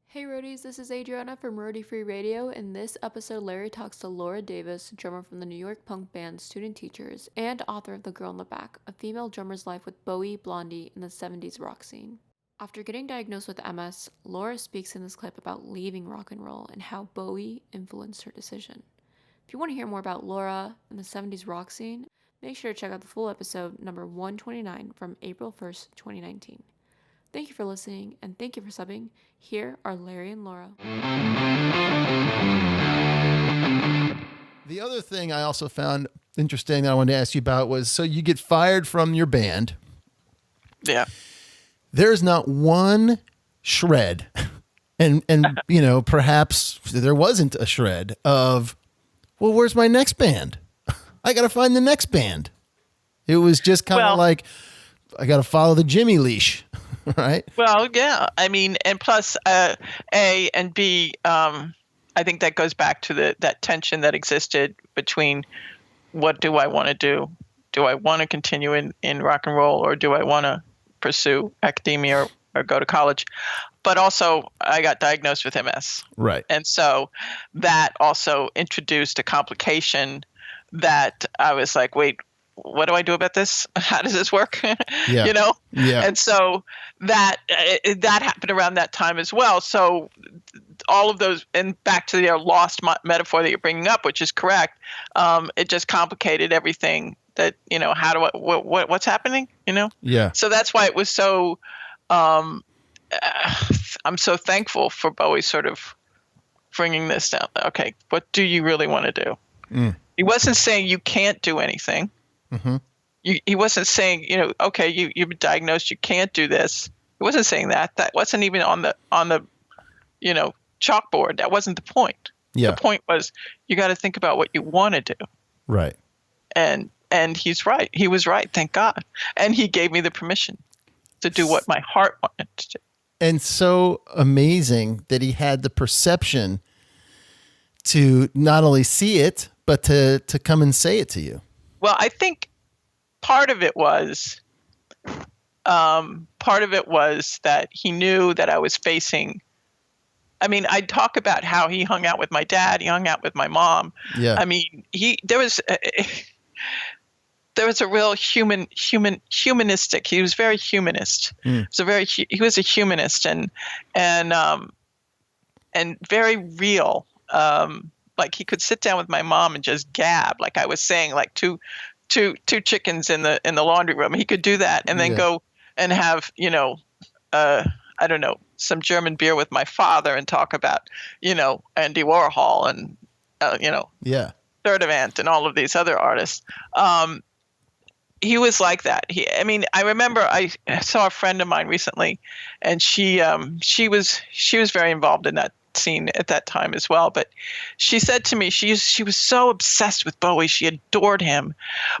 Hey roadies, this is Adriana from Roadie Free Radio. In this episode, Larry talks to Laura Davis, drummer from the New York punk band Student Teachers, and author of The Girl in the Back, a female drummer's life with Bowie, Blondie, in the 70s rock scene. After getting diagnosed with MS, Laura speaks in this clip about leaving rock and roll and how Bowie influenced her decision. If you want to hear more about Laura and the 70s rock scene, make sure to check out the full episode number 129 from April 1st, 2019. Thank you for listening, and thank you for subbing. Here are Larry and Laura. The other thing I also found interesting that I wanted to ask you about was, so you get fired from your band. Yeah. There's not one shred, and you know, perhaps there wasn't a shred of, well, where's my next band? I got to find the next band. It was just kind of like, I got to follow the Jimmy leash. Right. Well, yeah. I mean, and plus, A and B, I think that goes back to that tension that existed between what do I want to do? Do I want to continue in rock and roll, or do I want to pursue academia or go to college? But also, I got diagnosed with MS. Right. And so that also introduced a complication that I was like, wait, what do I do about this? How does this work? Yeah. You know? Yeah. And so that happened around that time as well. So all of those, and back to the lost metaphor that you're bringing up, which is correct. It just complicated everything that, you know, how do I, what's happening, you know? Yeah. So that's why it was so, I'm so thankful for Bowie sort of bringing this down. Okay, what do you really want to do? Mm. He wasn't saying you can't do anything. Mm-hmm. He wasn't saying, you know, okay, you've been diagnosed, you can't do this. He wasn't saying that. That wasn't even on the, you know, chalkboard. That wasn't the point. Yeah. The point was you got to think about what you want to do. Right. And he's right. He was right. Thank God. And he gave me the permission to do what my heart wanted to do. And so amazing that he had the perception to not only see it, but to come and say it to you. Well, I think part of it was that he knew that I was facing. I mean, I talk about how he hung out with my dad. He hung out with my mom. Yeah. I mean, there was a real humanistic. He was very humanist. Mm. He was a humanist and very real. Like he could sit down with my mom and just gab, like I was saying, like two chickens in the laundry room. He could do that and then go and have, you know, I don't know, some German beer with my father and talk about, you know, Andy Warhol and, you know, Third Event and all of these other artists. He was like that. I remember I saw a friend of mine recently, and she was very involved in that scene at that time as well. But she said to me, she was so obsessed with Bowie, she adored him.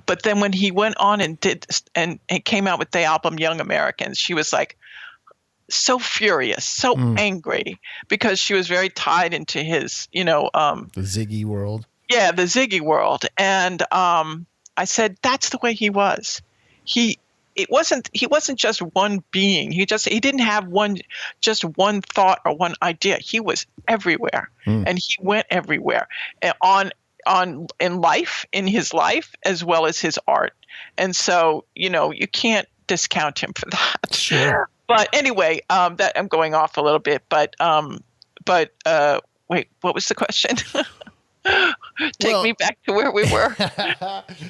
But then when he went on and did and came out with the album Young Americans, she was like so furious, so angry, because she was very tied into his, you know, the Ziggy world. Yeah, the Ziggy world. And I said, that's the way he was. He wasn't just one being. He didn't have just one thought or one idea. He was everywhere, and he went everywhere in his life as well as his art. And so, you know, you can't discount him for that. Sure. But anyway, that I'm going off a little bit. But wait, what was the question? Take me back to where we were.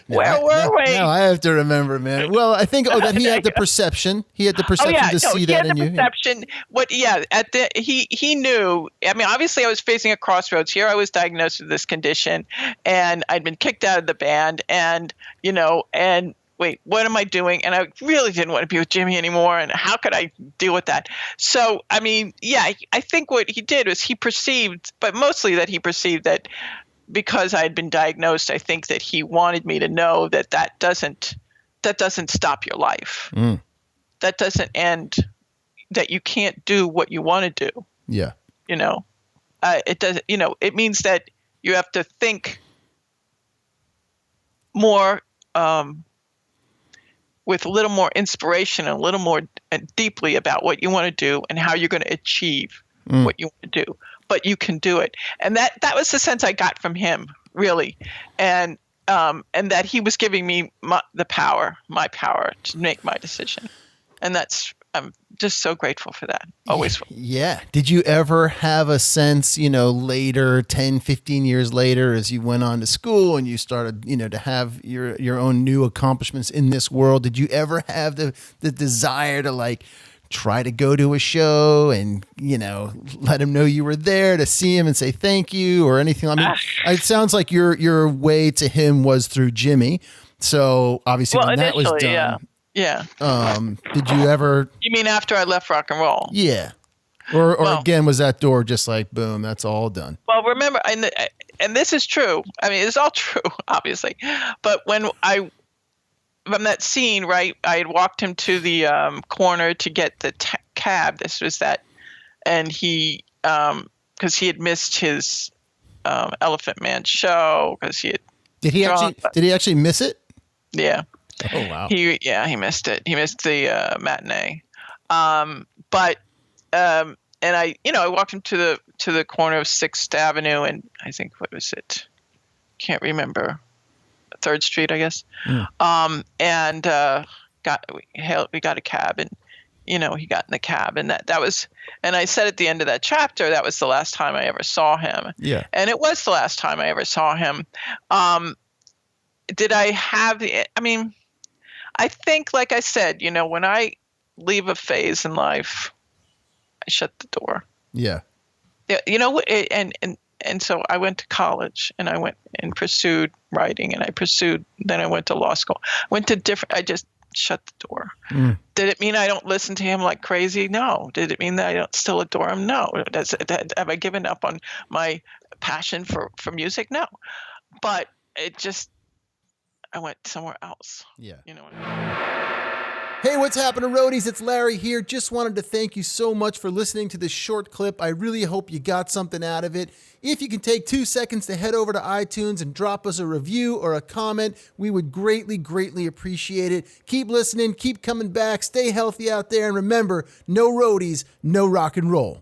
Where were we? Now I have to remember, man. Well, I think that he had the perception. He had the perception to see that in you. Perception. He knew. I mean, obviously, I was facing a crossroads. Here, I was diagnosed with this condition, and I'd been kicked out of the band, and you know, and wait, what am I doing? And I really didn't want to be with Jimmy anymore. And how could I deal with that? So, I mean, yeah, I think what he did was he perceived, but mostly that he perceived that because I had been diagnosed, I think that he wanted me to know that doesn't stop your life. That doesn't end, that you can't do what you want to do. Yeah. You know, it doesn't, you know, it means that you have to think more, with a little more inspiration and a little more deeply about what you want to do and how you're going to achieve what you want to do, but you can do it. And that was the sense I got from him, really. And that he was giving me my power to make my decision. And I'm just so grateful for that. Always. Yeah. Did you ever have a sense, later, 10, 15 years later, as you went on to school and you started, to have your own new accomplishments in this world, did you ever have the desire to like try to go to a show and, let him know you were there, to see him and say thank you or anything? I mean, it sounds like your way to him was through Jimmy. So obviously when that was done. Yeah. Did you ever? You mean after I left rock and roll? Yeah. Or again, was that door just like, boom, that's all done? Well, remember, and this is true. I mean, it's all true, obviously. But from that scene, right, I had walked him to the corner to get the cab. This was that. And he, because he had missed his Elephant Man show because he had. Did he actually miss it? Yeah. Oh wow! He missed it. He missed the matinee. And I walked him to the corner of 6th Avenue and I think what was it? Can't remember. 3rd Street, I guess. Mm. We got a cab and he got in the cab and that was, and I said at the end of that chapter that was the last time I ever saw him. Yeah. And it was the last time I ever saw him. Did I have I think, like I said, when I leave a phase in life, I shut the door. Yeah. And so I went to college and I went and pursued writing and then I went to law school. I just shut the door. Mm. Did it mean I don't listen to him like crazy? No. Did it mean that I don't still adore him? No. Have I given up on my passion for music? No. But I went somewhere else. Yeah. You know what I mean? Hey, what's happening, roadies? It's Larry here. Just wanted to thank you so much for listening to this short clip. I really hope you got something out of it. If you can take 2 seconds to head over to iTunes and drop us a review or a comment, we would greatly, greatly appreciate it. Keep listening, keep coming back, stay healthy out there, and remember, no roadies, no rock and roll.